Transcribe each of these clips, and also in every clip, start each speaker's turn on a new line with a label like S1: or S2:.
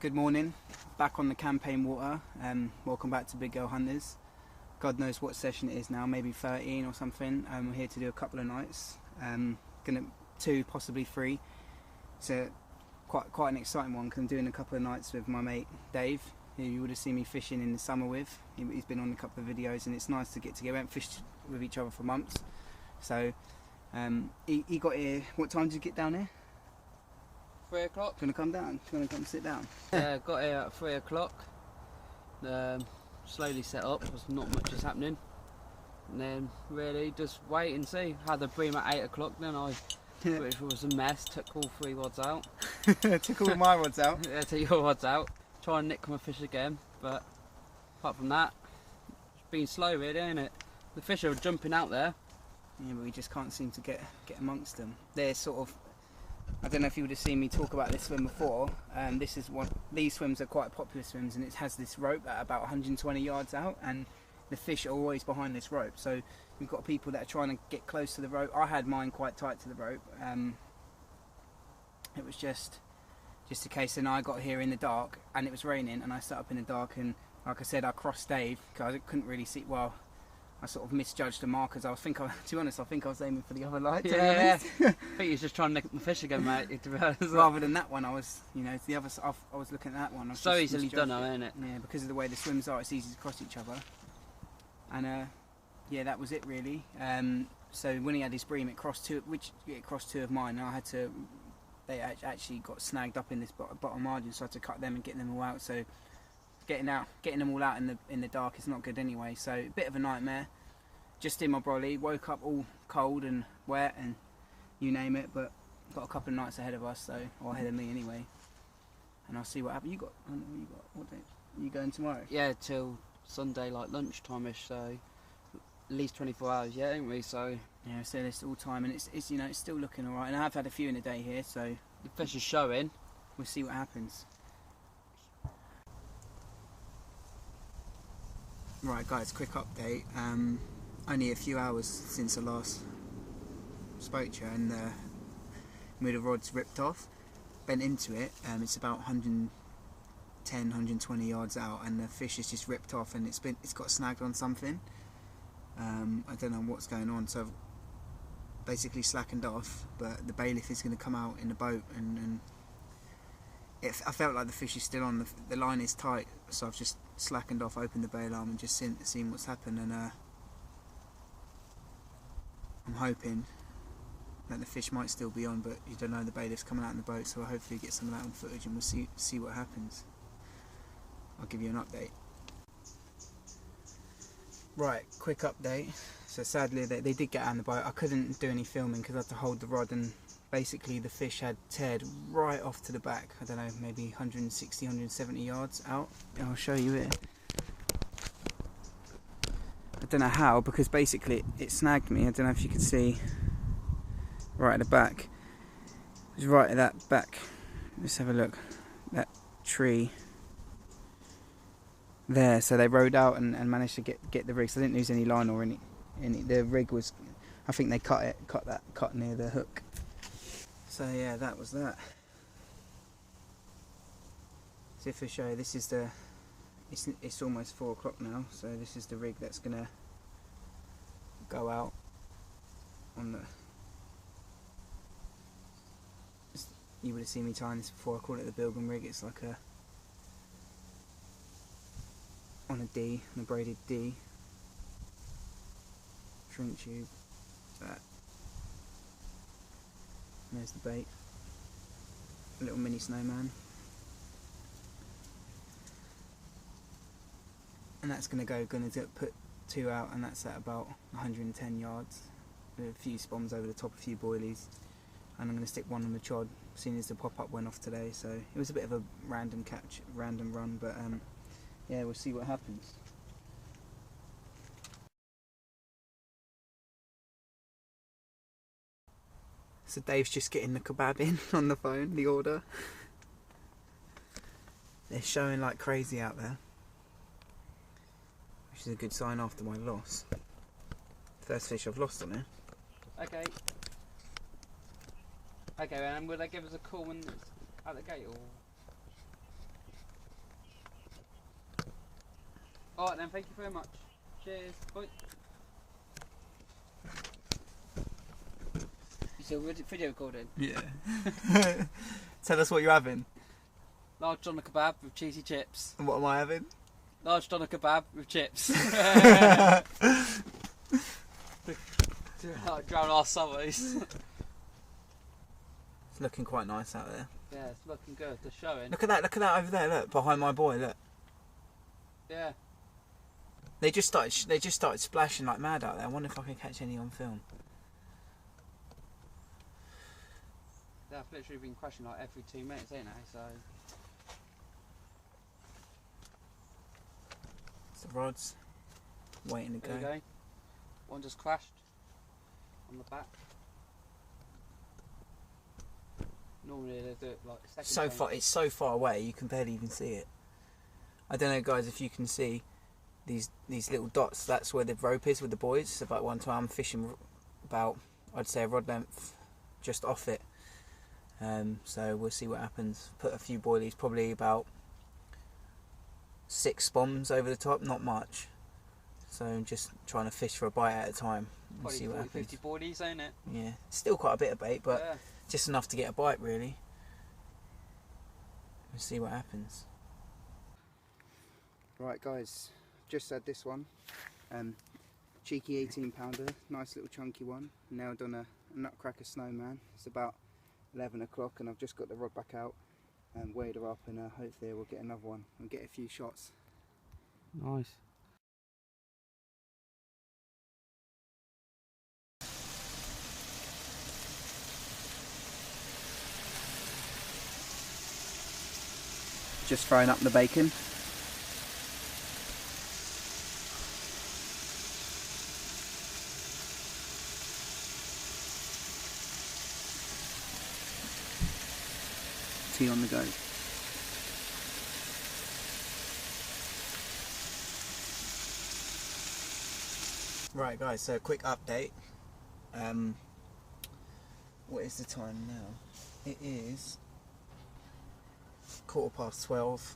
S1: Good morning, back on the campaign water. Welcome back to Big Girl Hunters. God knows what session it is now, maybe 13 or something. We're here to do a couple of nights, two, possibly three. So quite an exciting one because I'm doing a couple of nights with my mate Dave, who you would have seen me fishing in the summer with. He's been on a couple of videos and it's nice to get together. We haven't fished with each other for months. So he got here. What time did you get down here?
S2: 3 o'clock.
S1: Do you want to come down? Do you want to come sit down?
S2: Yeah, got here at 3 o'clock. Slowly set up, because not much is happening. And then really just wait and see. Had the bream at 8 o'clock, then which was a mess, took all 3 rods out.
S1: Took all my rods out?
S2: Yeah, took your rods out. Try and nick my fish again, but apart from that, it's been slow really, ain't it? The fish are jumping out there.
S1: Yeah, but we just can't seem to get amongst them. They're sort of, I don't know if you would have seen me talk about this swim before. These swims are quite popular swims, and it has this rope at about 120 yards out, and the fish are always behind this rope. So you've got people that are trying to get close to the rope. I had mine quite tight to the rope. It was just a case, and I got here in the dark, and it was raining, and I sat up in the dark, and like I said, I crossed Dave because I couldn't really see well. I sort of misjudged the markers. To be honest, I think I was aiming for the other light.
S2: Yeah, I think he was just trying to nick my fish again, mate. To be honest.
S1: Rather than that one, I was looking at that one.
S2: So easily done, isn't it?
S1: Yeah, because of the way the swims are, it's easy to cross each other. And yeah, that was it really. So when he had his bream, it crossed two of mine. And they actually got snagged up in this bottom margin, so I had to cut them and get them all out. So getting them all out in the dark is not good anyway. So a bit of a nightmare. Just in my brolly, woke up all cold and wet and you name it, but got a couple of nights ahead of us, or ahead of me anyway. And I'll see what happens. What day? You going tomorrow?
S2: Yeah, till Sunday, like lunchtime-ish. So at least 24 hours, yeah, ain't we? So
S1: yeah, so it's all time, and it's it's still looking alright. And I've had a few in a day here, so
S2: the fish is showing.
S1: We'll see what happens. Right guys, quick update. Only a few hours since I last spoke to you, and the rod's ripped off, bent into it. It's about 110, 120 yards out, and the fish is just ripped off, and it's got snagged on something. I don't know what's going on, so I've basically slackened off, but the bailiff is going to come out in the boat, and I felt like the fish is still on, the line is tight, so I've just slackened off, opened the bail arm and just seen what's happened, and I'm hoping that the fish might still be on, but you don't know, the bailiff's coming out in the boat, so I'll hopefully get some of that on footage and we'll see what happens. I'll give you an update. Right, quick update. So sadly they did get out in the boat. I couldn't do any filming because I had to hold the rod, and basically the fish had teared right off to the back. I don't know, maybe 160, 170 yards out. I'll show you it. I don't know how, because basically it snagged me. I don't know if you can see right at the back. It was right at that back. Let's have a look. That tree there. So they rode out and managed to get the rig. So I didn't lose any line or any. The rig was, I think they cut near the hook. So yeah, that was that. So if I show you, this is it's almost 4 o'clock now, so this is the rig that's gonna go out on the. You would have seen me tying this before. I call it the Bilgam rig. It's like on a braided D. Shrink tube. That. And there's the bait. A little mini snowman. And that's gonna put 2 out, and that's at about 110 yards. With a few spoms over the top, a few boilies. And I'm gonna stick one on the chod, seeing as the pop-up went off today, so it was a bit of a random catch, random run, but yeah, we'll see what happens. So Dave's just getting the kebab in on the phone, the order. They're showing like crazy out there, which is a good sign after my loss. First fish I've lost on it.
S2: Okay. Okay, and will they give us a call when it's at the gate, or? Alright then, thank you very much. Cheers. Bye. You still video recording?
S1: Yeah. Tell us what you're having.
S2: Large doner kebab with cheesy chips.
S1: And what am I having?
S2: Large doner kebab with chips. Drown our summers.
S1: It's looking quite nice out there.
S2: Yeah, it's looking good. They're showing.
S1: Look at that over there, look, behind my boy, look.
S2: Yeah.
S1: They just started splashing like mad out there. I wonder if I can catch any on film.
S2: They've literally been crashing like every 2 minutes, ain't they? So
S1: It's the rods waiting to
S2: there you go. One just crashed on the back. Normally they do it like a second.
S1: So far, it's so far away you can barely even see it. I don't know, guys, if you can see these little dots. That's where the rope is with the boys. It's about one time I'm fishing about, I'd say, a rod length just off it. So we'll see what happens. Put a few boilies, probably about 6 bombs over the top, not much. So I'm just trying to fish for a bite at a time. We'll see what happens.
S2: 50 boardies, ain't it?
S1: Yeah, still quite a bit of bait, but
S2: yeah.
S1: Just enough to get a bite, really. We'll see what happens. Right, guys, just had this one. Cheeky 18 pounder, nice little chunky one. Nailed on a nutcracker snowman. It's about 11 o'clock and I've just got the rod back out and weighed her up, and hopefully we'll get another one and get a few shots.
S2: Nice.
S1: Just throwing up the bacon. Tea on the go. Right, guys, so a quick update. What is the time now? It is 12:15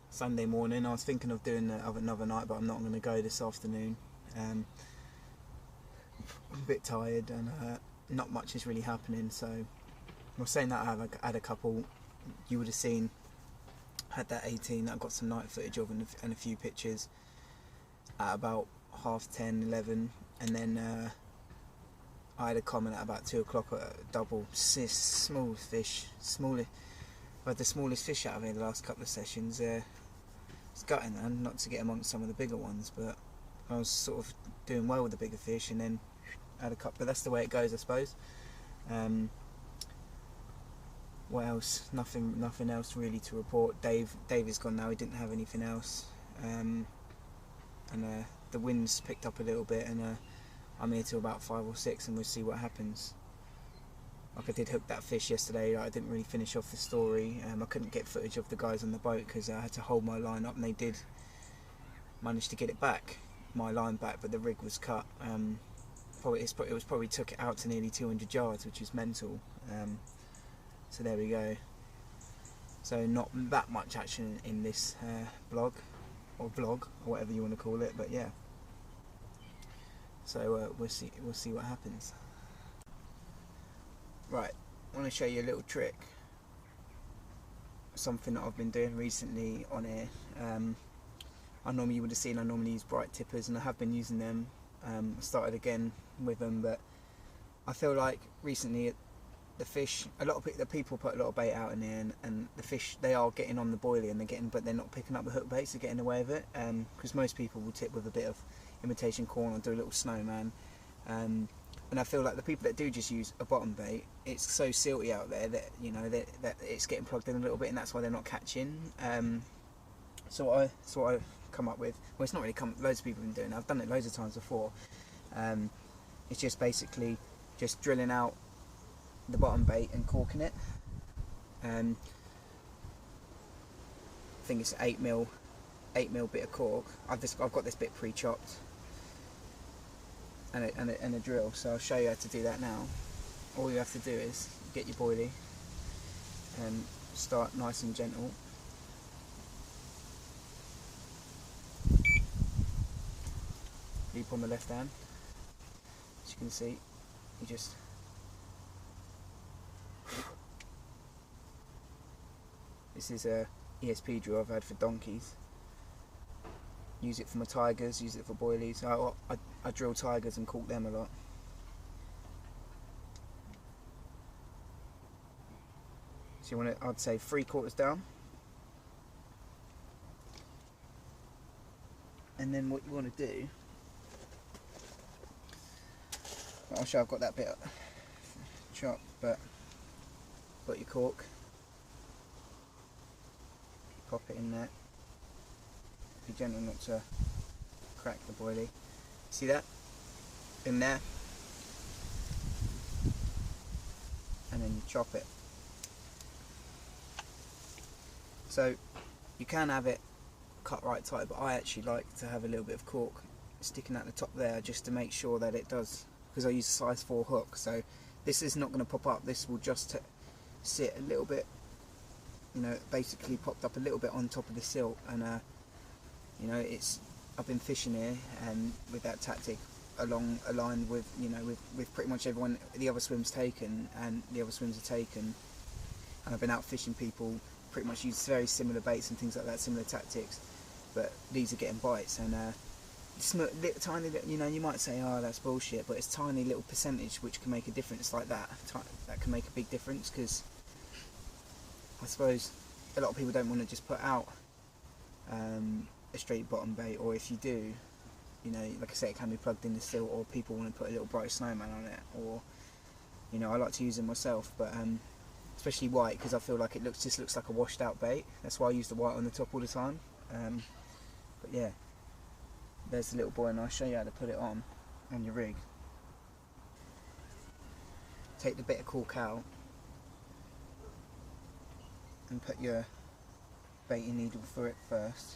S1: Sunday morning. I was thinking of doing another night, but I'm not going to go this afternoon. I'm a bit tired and not much is really happening, so I was saying that I had a couple. You would have seen, had that 18 that I got some night footage of and a few pictures at about 10:30, 11, and then I had a comment at about 2 o'clock at a double small fish, I've had the smallest fish out of it the last couple of sessions. It's gutting, man, not to get amongst some of the bigger ones, but I was sort of doing well with the bigger fish, and then had a couple. But that's the way it goes, I suppose. What else? Nothing else really to report. Dave is gone now. He didn't have anything else, and the wind's picked up a little bit, and I'm here till about 5 or 6, and we'll see what happens. Like, I did hook that fish yesterday. I didn't really finish off the story. I couldn't get footage of the guys on the boat because I had to hold my line up, and they did manage to get it back, my line back, but the rig was cut. It probably took it out to nearly 200 yards, which is mental. So there we go. So not that much action in this blog or vlog or whatever you want to call it, but yeah. So we'll see what happens. Right, I want to show you a little trick. Something that I've been doing recently on here. You would have seen I normally use bright tippers, and I have been using them. I started again with them, but I feel like recently the fish, the people put a lot of bait out in there, and the fish, they are getting on the boilie, and but they're not picking up the hook baits, they're getting away with it. Because most people will tip with a bit of imitation corn or do a little snowman. And I feel like the people that do just use a bottom bait, it's so silty out there that that it's getting plugged in a little bit, and that's why they're not catching. So I come up with, well, it's not really loads of people have been doing it. I've done it loads of times before. It's just basically just drilling out the bottom bait and corking it. I think it's 8mm bit of cork. I've got this bit pre-chopped and a drill, so I'll show you how to do that now. All you have to do is get your boilie and start nice and gentle. loop on the left hand. As you can see, you just this is a ESP drill I've had for donkeys. Use it for my tigers, use it for boilies. I drill tigers and cork them a lot. So you want to, I'd say 3/4 down. And then what you want to do, I'll show I've got that bit chopped, but got your cork, pop it in there, be gentle not to crack the boilie. See that? In there, and then you chop it. So you can have it cut right tight, but I actually like to have a little bit of cork sticking at the top there just to make sure that it does, because I use a size 4 hook, so this is not going to pop up. This will just sit a little bit, you know, basically popped up a little bit on top of the silt. And you know, I've been fishing here and with that tactic aligned with, you know, with pretty much everyone. The other swims taken and the other swims are taken, and I've been out fishing people pretty much use very similar baits and things like that, similar tactics, but these are getting bites. And tiny little, you know, you might say, oh, that's bullshit, but it's tiny little percentage which can make a difference like that. That can make a big difference, because I suppose a lot of people don't want to just put out a straight bottom bait, or if you do, you know, like I say, it can be plugged in the silt, or people want to put a little bright snowman on it, or, you know, I like to use them myself, but especially white, because I feel like it just looks like a washed out bait. That's why I use the white on the top all the time. But yeah, there's the little boy, and I'll show you how to put it on your rig. Take the bit of cork out and put your baiting needle through it first,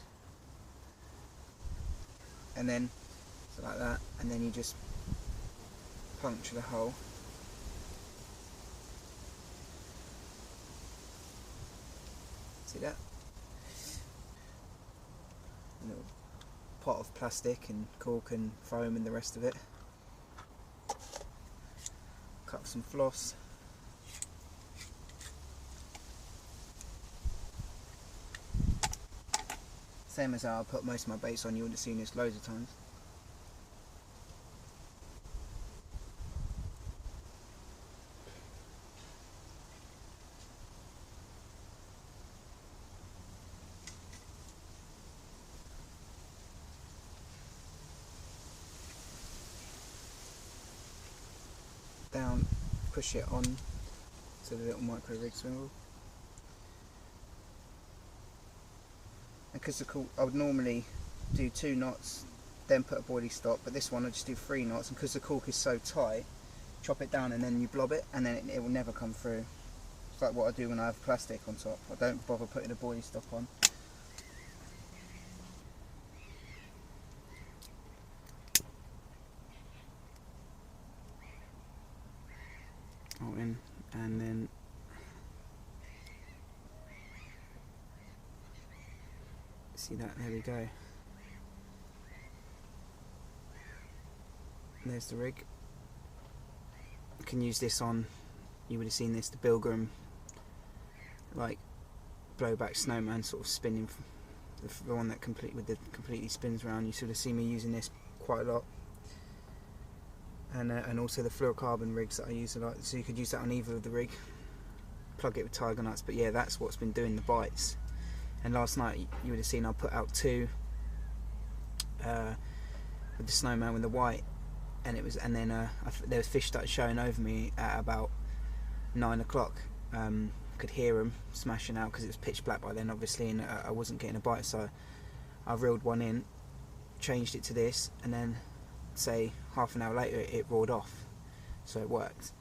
S1: and then so like that, and then you just puncture the hole. See that? A little pot of plastic and cork and foam and the rest of it. Cut some floss. Same as how I put most of my baits on, you would have seen this loads of times. Down, push it on to the little micro rig swivel. And because I would normally do 2 knots, then put a boilie stop, but this one I just do 3 knots, and because the cork is so tight, chop it down and then you blob it, and then it will never come through. It's like what I do when I have plastic on top. I don't bother putting a boilie stop on. In, and then see that, there we go. There's the rig. You can use this on, you would have seen this, the Bilgram, like blowback snowman sort of spinning, the one that completely spins around. You sort of see me using this quite a lot. And also the fluorocarbon rigs that I use a lot, so you could use that on either of the rig, plug it with tiger nuts. But yeah, that's what's been doing the bites. And last night you would have seen I put out 2 with the snowman with the white, and there was fish started showing over me at about 9 o'clock. Could hear them smashing out because it was pitch black by then, obviously, and I wasn't getting a bite, so I reeled one in, changed it to this, and then say half an hour later it roared off, so it worked.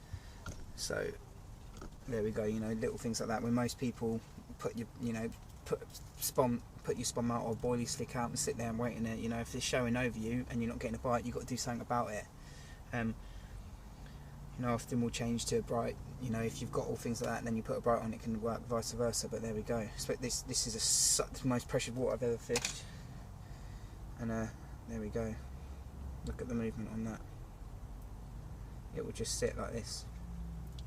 S1: So there we go, you know, little things like that. When most people put your spawn out or boilie slick out and sit there and wait in it, you know, if it's showing over you and you're not getting a bite, you've got to do something about it. You know, often we'll change to a bright, you know, if you've got all things like that and then you put a bright on, it can work vice versa. But there we go. So this is the most pressured water I've ever fished, and there we go. Look at the movement on that. It will just sit like this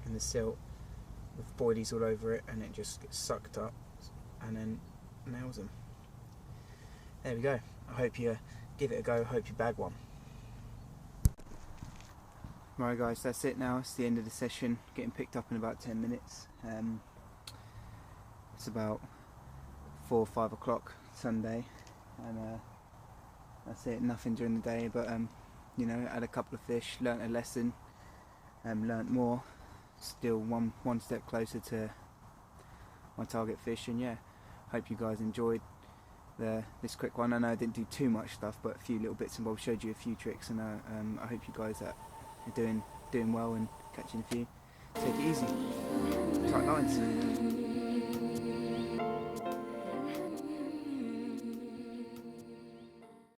S1: in the silt with boilies all over it, and it just gets sucked up and then nails them. There we go. I hope you give it a go. Hope you bag one. Right guys, that's it now. It's the end of the session. Getting picked up in about 10 minutes. It's about 4 or 5 o'clock Sunday, and that's it. Nothing during the day, but you know, had a couple of fish, learnt a lesson, learnt more. Still one step closer to my target fish, and yeah, hope you guys enjoyed this quick one. I know I didn't do too much stuff, but a few little bits and bobs, showed you a few tricks, and I hope you guys are doing well and catching a few. Take it easy. Tight lines.